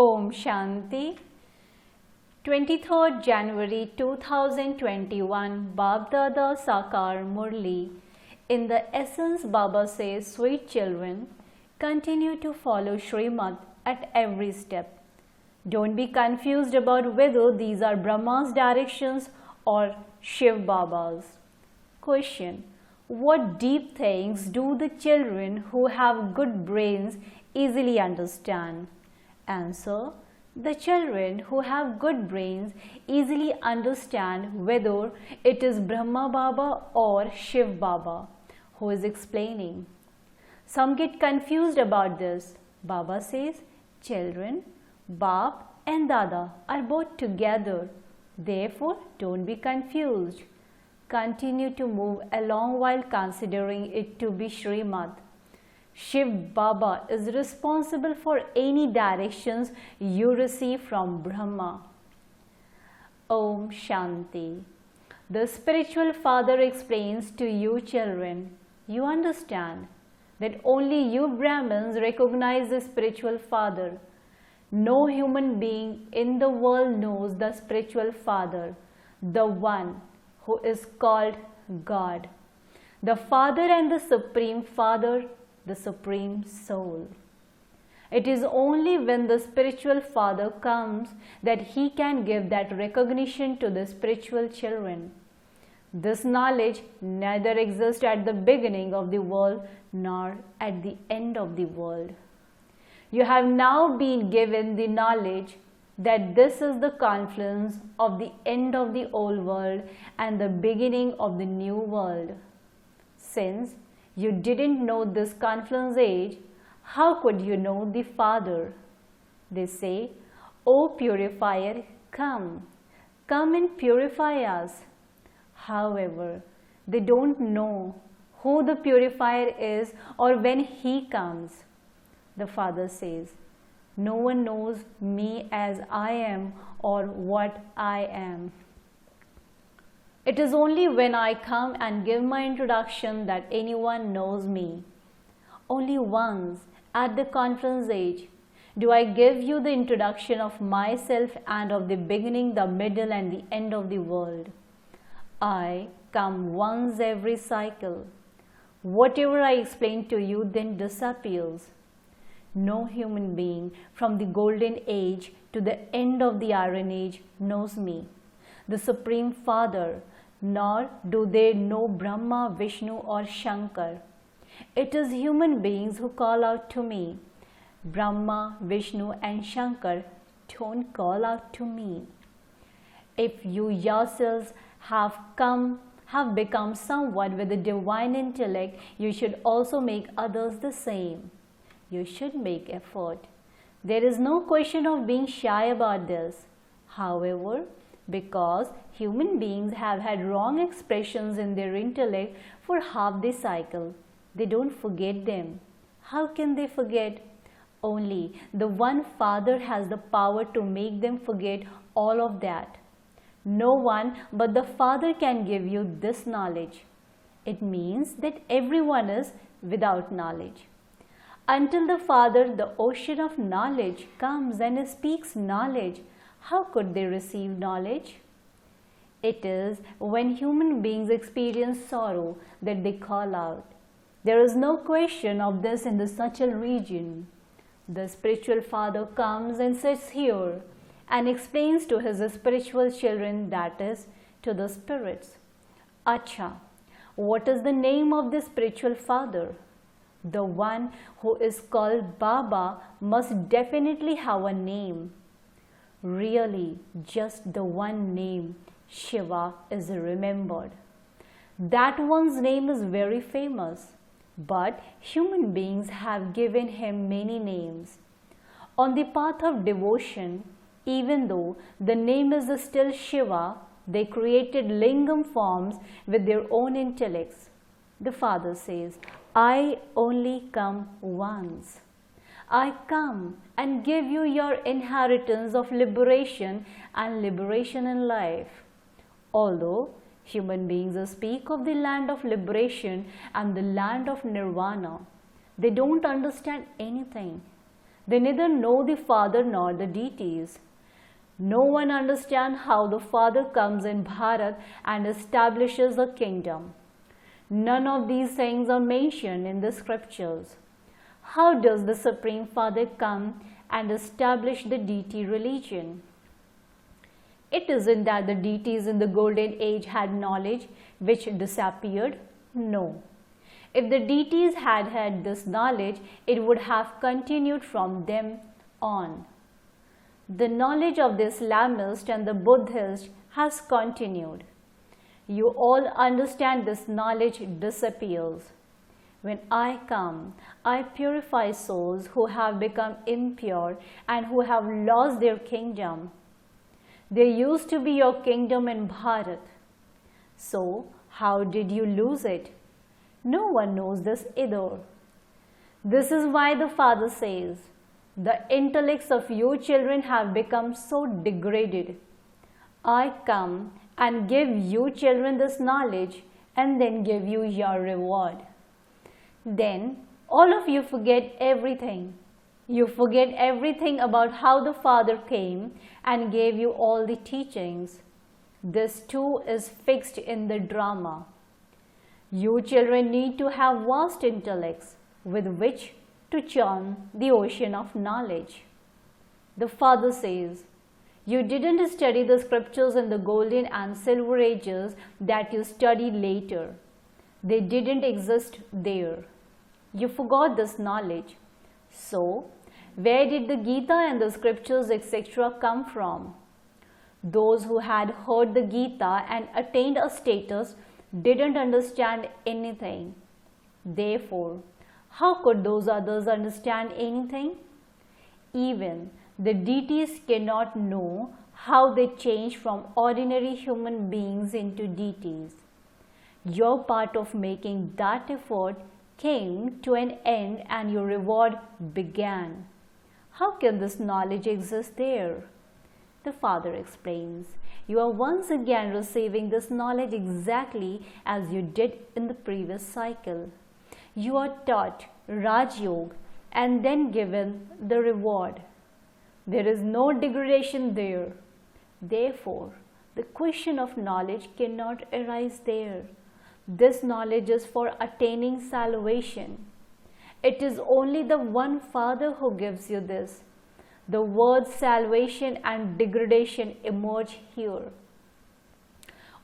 Om Shanti. 23rd January 2021 Bab Dada Sakar Murli. In the essence, Baba says, sweet children, continue to follow Srimad at every step. Don't be confused about whether these are Brahma's directions or Shiv Baba's. Question: what deep things do the children who have good brains easily understand? Answer: the children who have good brains easily understand whether it is Brahma Baba or Shiv Baba who is explaining. Some get confused about this. Baba says, children, Bap and Dada are both together. Therefore, don't be confused. Continue to move along while considering it to be Srimad. Shiv Baba is responsible for any directions you receive from Brahma. Om Shanti. The spiritual father explains to you children, you understand that only you Brahmins recognize the spiritual father. No human being in the world knows the spiritual father, the one who is called God, the Father and the Supreme Father, the Supreme Soul. It is only when the spiritual father comes that he can give that recognition to the spiritual children. This knowledge neither exists at the beginning of the world nor at the end of the world. You have now been given the knowledge that this is the confluence of the end of the old world and the beginning of the new world. Since you didn't know this confluence age, how could you know the Father? They say, O purifier, come and purify us. However, they don't know who the purifier is or when he comes. The Father says, no one knows me as I am or what I am. It is only when I come and give my introduction that anyone knows me. Only once at the conference age do I give you the introduction of myself and of the beginning, the middle and the end of the world. I come once every cycle. Whatever I explain to you then disappears. No human being from the golden age to the end of the iron age knows me, the Supreme Father, nor do they know Brahma, Vishnu or Shankar. It is human beings who call out to me. Brahma, Vishnu and Shankar don't call out to me. If you yourselves have become somewhat with the divine intellect, you should also make others the same. You should make effort. There is no question of being shy about this. However, because human beings have had wrong expressions in their intellect for half the cycle, they don't forget them. How can they forget? Only the one Father has the power to make them forget all of that. No one but the Father can give you this knowledge. It means that everyone is without knowledge. Until the Father, the ocean of knowledge, comes and speaks knowledge, how could they receive knowledge? It is when human beings experience sorrow that they call out. There is no question of this in the Sachal region. The spiritual father comes and sits here and explains to his spiritual children, that is, to the spirits. Acha, what is the name of the spiritual father? The one who is called Baba must definitely have a name. Really, just the one name, Shiva, is remembered. That one's name is very famous, but human beings have given him many names. On the path of devotion, even though the name is still Shiva, they created lingam forms with their own intellects. The Father says, I only come once. I come and give you your inheritance of liberation and liberation in life. Although human beings speak of the land of liberation and the land of nirvana, they don't understand anything. They neither know the Father nor the deities. No one understands how the Father comes in Bharat and establishes a kingdom. None of these things are mentioned in the scriptures. How does the Supreme Father come and establish the deity religion? It isn't that the deities in the golden age had knowledge which disappeared. No. If the deities had had this knowledge, it would have continued from them on. The knowledge of the Islamist and the Buddhist has continued. You all understand this knowledge disappears. When I come, I purify souls who have become impure and who have lost their kingdom. There used to be your kingdom in Bharat. So, how did you lose it? No one knows this either. This is why the Father says, the intellects of you children have become so degraded. I come and give you children this knowledge and then give you your reward. Then all of you forget everything. You forget everything about how the Father came and gave you all the teachings. This too is fixed in the drama. You children need to have vast intellects with which to churn the ocean of knowledge. The Father says, you didn't study the scriptures in the golden and silver ages that you studied later. They didn't exist there. You forgot this knowledge. So, where did the Gita and the scriptures etc. come from? Those who had heard the Gita and attained a status didn't understand anything. Therefore, how could those others understand anything? Even the deities cannot know how they change from ordinary human beings into deities. Your part of making that effort came to an end and your reward began. How can this knowledge exist there? The Father explains, you are once again receiving this knowledge exactly as you did in the previous cycle. You are taught Raj Yoga and then given the reward. There is no degradation there. Therefore, the question of knowledge cannot arise there. This knowledge is for attaining salvation. It is only the one Father who gives you this. The words salvation and degradation emerge here.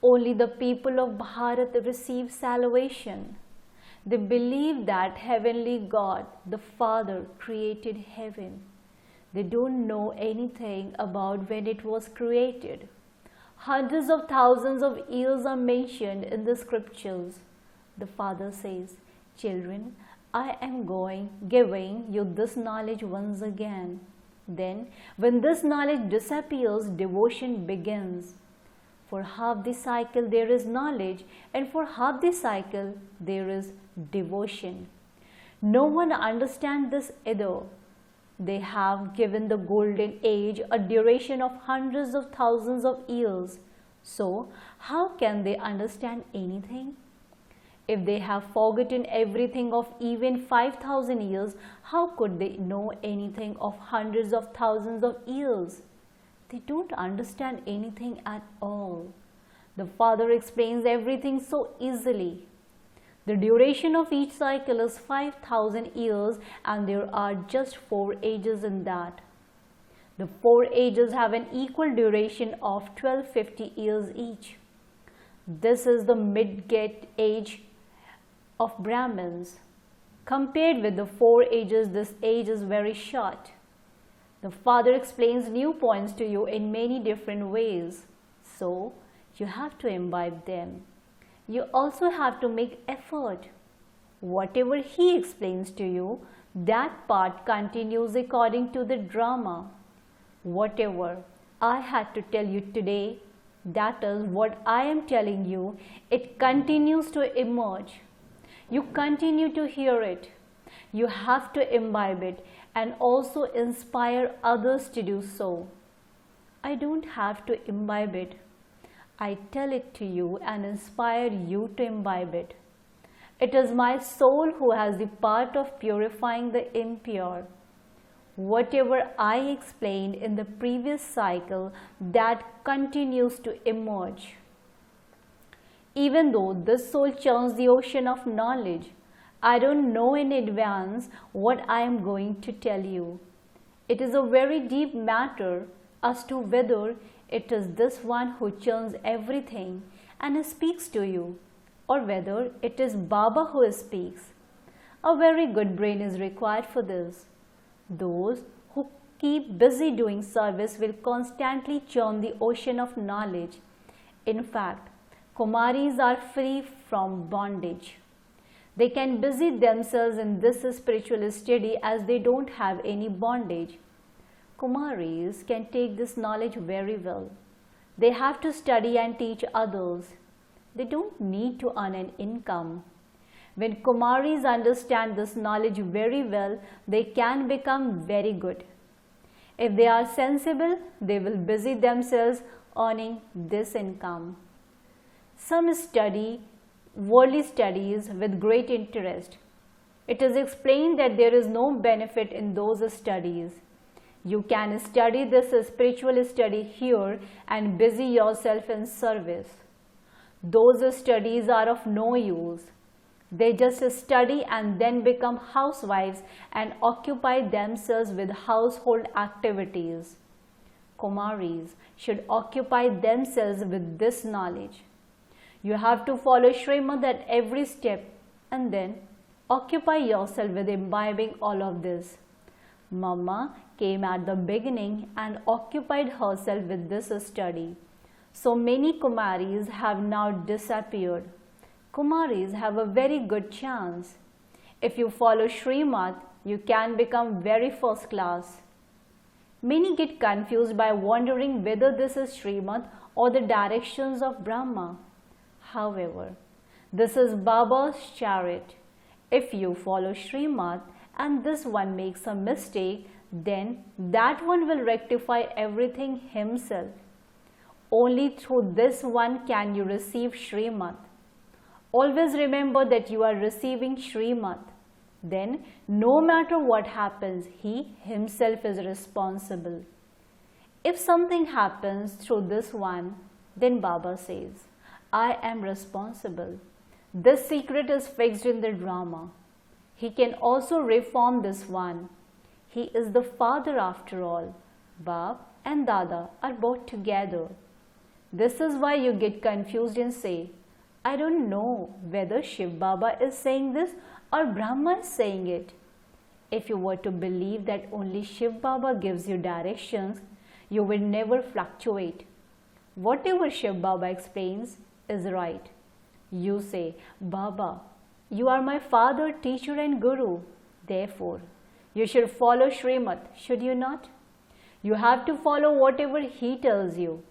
Only the people of Bharat receive salvation. They believe that heavenly God, the Father, created heaven. They don't know anything about when it was created. Hundreds of thousands of years are mentioned in the scriptures. The Father says, children, I am giving you this knowledge once again. Then, when this knowledge disappears, devotion begins. For half the cycle there is knowledge, and for half the cycle there is devotion. No one understands this either. They have given the golden age a duration of hundreds of thousands of years. So, how can they understand anything? If they have forgotten everything of even 5,000 years, how could they know anything of hundreds of thousands of years? They don't understand anything at all. The Father explains everything so easily. The duration of each cycle is 5,000 years and there are just 4 ages in that. The 4 ages have an equal duration of 1250 years each. This is the mid-get age of Brahmins. Compared with the 4 ages, this age is very short. The Father explains new points to you in many different ways. So, you have to imbibe them. You also have to make effort. Whatever He explains to you, that part continues according to the drama. Whatever I had to tell you today, that is what I am telling you. It continues to emerge. You continue to hear it. You have to imbibe it and also inspire others to do so. I don't have to imbibe it. I tell it to you and inspire you to imbibe it. It is my soul who has the part of purifying the impure. whatever I explained in the previous cycle, that continues to emerge. Even though this soul churns the ocean of knowledge, I don't know in advance what I am going to tell you. It is a very deep matter as to whether it is this one who churns everything and speaks to you, or whether it is Baba who speaks. A very good brain is required for this. Those who keep busy doing service will constantly churn the ocean of knowledge. In fact, Kumaris are free from bondage. They can busy themselves in this spiritual study as they don't have any bondage. Kumaris can take this knowledge very well. They have to study and teach others. They don't need to earn an income. When Kumaris understand this knowledge very well, they can become very good. If they are sensible, they will busy themselves earning this income. Some study worldly studies with great interest. It is explained that there is no benefit in those studies. You can study this spiritual study here and busy yourself in service. Those studies are of no use. They just study and then become housewives and occupy themselves with household activities. Kumaris should occupy themselves with this knowledge. You have to follow Srimad at every step and then occupy yourself with imbibing all of this. Mama came at the beginning and occupied herself with this study. So many Kumaris have now disappeared. Kumaris have a very good chance. If you follow Srimad, you can become very first class. Many get confused by wondering whether this is Srimad or the directions of Brahma. However, this is Baba's chariot. If you follow Srimad and this one makes a mistake, then that one will rectify everything himself. Only through this one can you receive Srimad. Always remember that you are receiving Srimad. Then, no matter what happens, he himself is responsible. If something happens through this one, then Baba says, I am responsible. This secret is fixed in the drama. He can also reform this one. He is the father after all. Bab and Dada are both together. This is why you get confused and say, I don't know whether Shiv Baba is saying this or Brahma is saying it. If you were to believe that only Shiv Baba gives you directions, you will never fluctuate. Whatever Shiv Baba explains is right. You say, Baba, you are my father, teacher and guru. Therefore, you should follow Srimad, should you not? You have to follow whatever he tells you.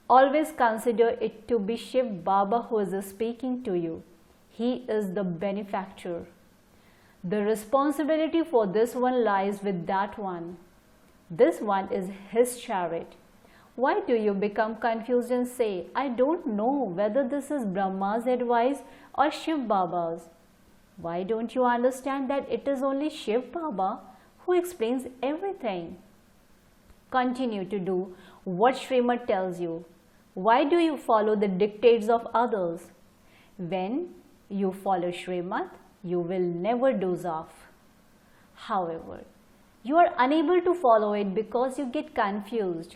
Always consider it to be Shiv Baba who is speaking to you. He is the benefactor. The responsibility for this one lies with that one. This one is his chariot. Why do you become confused and say, I don't know whether this is Brahma's advice or Shiv Baba's? Why don't you understand that it is only Shiv Baba who explains everything? Continue to do what Srimad tells you. Why do you follow the dictates of others? When you follow Srimad, you will never doze off. However, you are unable to follow it because you get confused.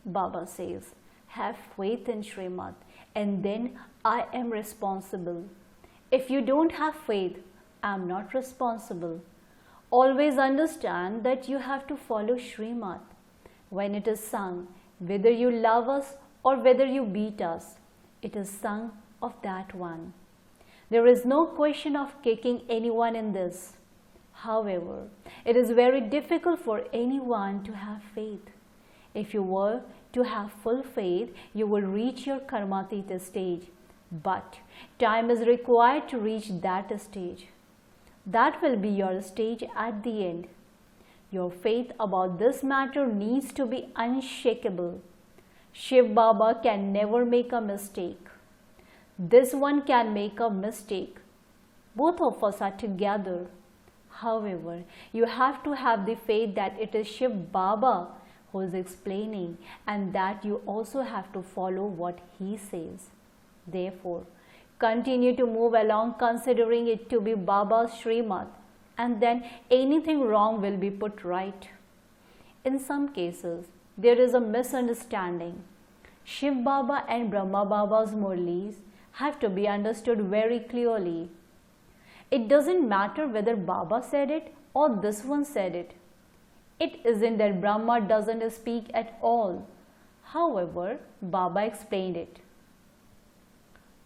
Baba says, have faith in Srimad and then I am responsible. If you don't have faith, I am not responsible. Always understand that you have to follow Srimad. When it is sung, whether you love us or whether you beat us, it is sung of that one. There is no question of kicking anyone in this. However, it is very difficult for anyone to have faith. If you were to have full faith, you will reach your Karmatita stage. But time is required to reach that stage. That will be your stage at the end. Your faith about this matter needs to be unshakable. Shiv Baba can never make a mistake. This one can make a mistake. Both of us are together. However, you have to have the faith that it is Shiv Baba who is explaining, and that you also have to follow what he says. Therefore, continue to move along considering it to be Baba's Srimad, and then anything wrong will be put right. In some cases, there is a misunderstanding. Shiv Baba and Brahma Baba's Murlis have to be understood very clearly. It doesn't matter whether Baba said it or this one said it. It isn't that Brahma doesn't speak at all. However, Baba explained it.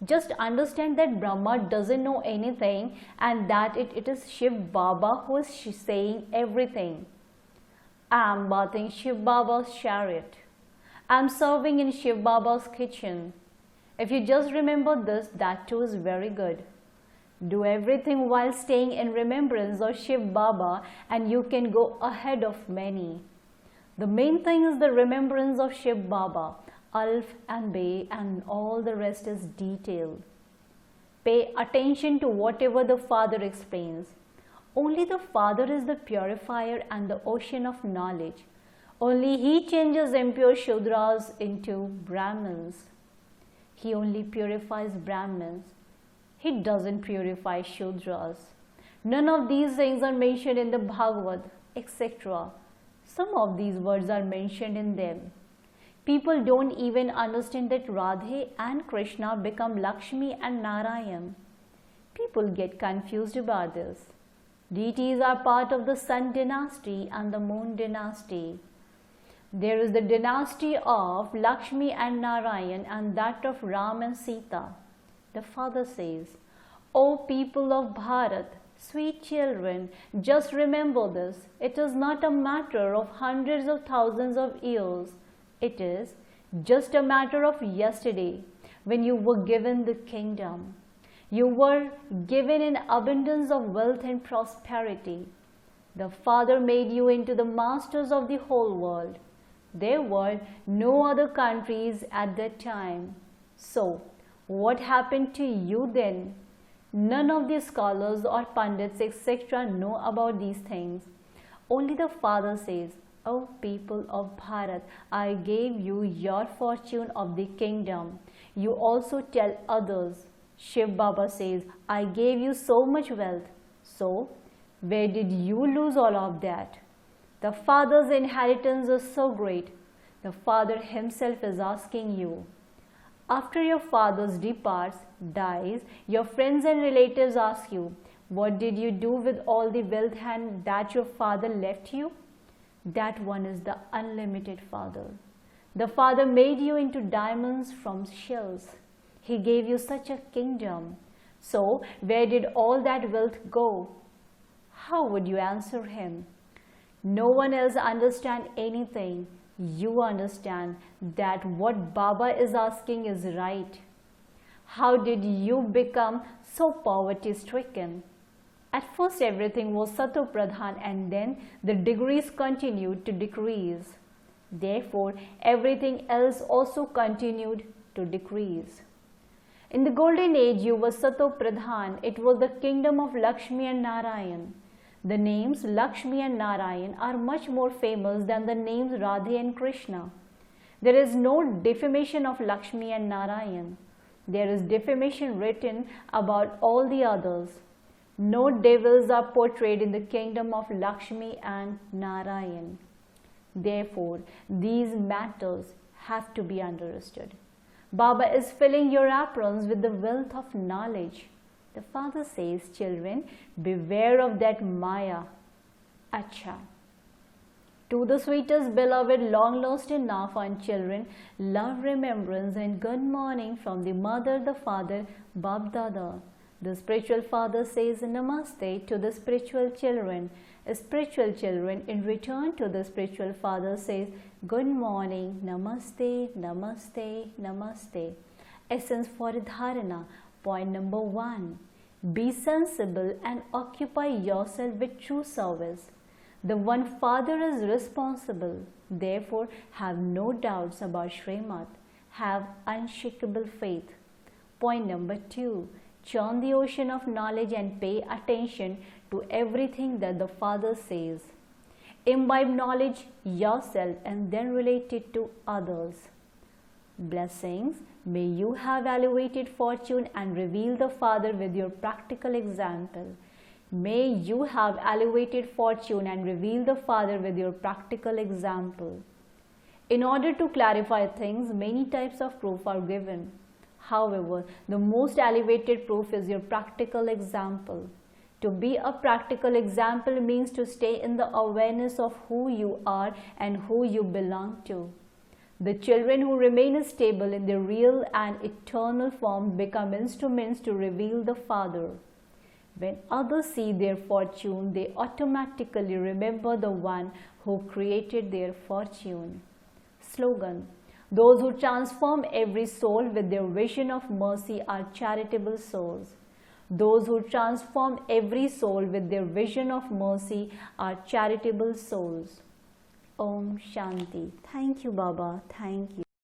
Just understand that Brahma doesn't know anything, and that it is Shiv Baba who is saying everything. I am bathing Shiv Baba's chariot. I am serving in Shiv Baba's kitchen. If you just remember this, that too is very good. Do everything while staying in remembrance of Shiv Baba, and you can go ahead of many. The main thing is the remembrance of Shiv Baba. Alf and Be and all the rest is detailed. Pay attention to whatever the Father explains. Only the Father is the purifier and the ocean of knowledge. Only He changes impure Shudras into Brahmins. He only purifies Brahmins. He doesn't purify Shudras. None of these things are mentioned in the Bhagavad, etc. Some of these words are mentioned in them. People don't even understand that Radhe and Krishna become Lakshmi and Narayan. People get confused about this. Deities are part of the Sun dynasty and the Moon dynasty. There is the dynasty of Lakshmi and Narayan, and that of Ram and Sita. The Father says, O people of Bharat, sweet children, just remember this. It is not a matter of hundreds of thousands of years. It is just a matter of yesterday, when you were given the kingdom. You were given an abundance of wealth and prosperity. The Father made you into the masters of the whole world. There were no other countries at that time. So, what happened to you then? None of the scholars or pundits etc. know about these things. Only the Father says, O people of Bharat, I gave you your fortune of the kingdom. You also tell others. Shiv Baba says, I gave you so much wealth. So, where did you lose all of that? The Father's inheritance is so great. The Father Himself is asking you. After your father departs, dies, your friends and relatives ask you, what did you do with all the wealth that your father left you? That one is the unlimited Father. The Father made you into diamonds from shells. He gave you such a kingdom. So, where did all that wealth go? How would you answer Him? No one else understands anything. You understand that what Baba is asking is right. How did you become so poverty-stricken? At first everything was Sato Pradhan, and then the degrees continued to decrease. Therefore, everything else also continued to decrease. In the golden age, you were Sato Pradhan. It was the kingdom of Lakshmi and Narayan. The names Lakshmi and Narayan are much more famous than the names Radhe and Krishna. There is no defamation of Lakshmi and Narayan. There is defamation written about all the others. No devils are portrayed in the kingdom of Lakshmi and Narayan. Therefore, these matters have to be understood. Baba is filling your aprons with the wealth of knowledge. The Father says, children, beware of that Maya. Acha. To the sweetest beloved, long lost in Nafan children, love, remembrance and good morning from the Mother, the Father, Bab Dada. The spiritual father says Namaste to the spiritual children. Spiritual children in return to the spiritual father says Good morning, Namaste, Namaste, Namaste. Essence for Dharana. Point number 1. Be sensible and occupy yourself with true service. The one Father is responsible. Therefore, have no doubts about Srimad. Have unshakable faith. Point number 2. Churn the ocean of knowledge and pay attention to everything that the Father says. Imbibe knowledge yourself and then relate it to others. Blessings. May you have elevated fortune and reveal the Father with your practical example. May you have elevated fortune and reveal the Father with your practical example. In order to clarify things, many types of proof are given. However, the most elevated proof is your practical example. To be a practical example means to stay in the awareness of who you are and who you belong to. The children who remain stable in their real and eternal form become instruments to reveal the Father. When others see their fortune, they automatically remember the one who created their fortune. Slogan: those who transform every soul with their vision of mercy are charitable souls. Those who transform every soul with their vision of mercy are charitable souls. Om Shanti. Thank you, Baba. Thank you.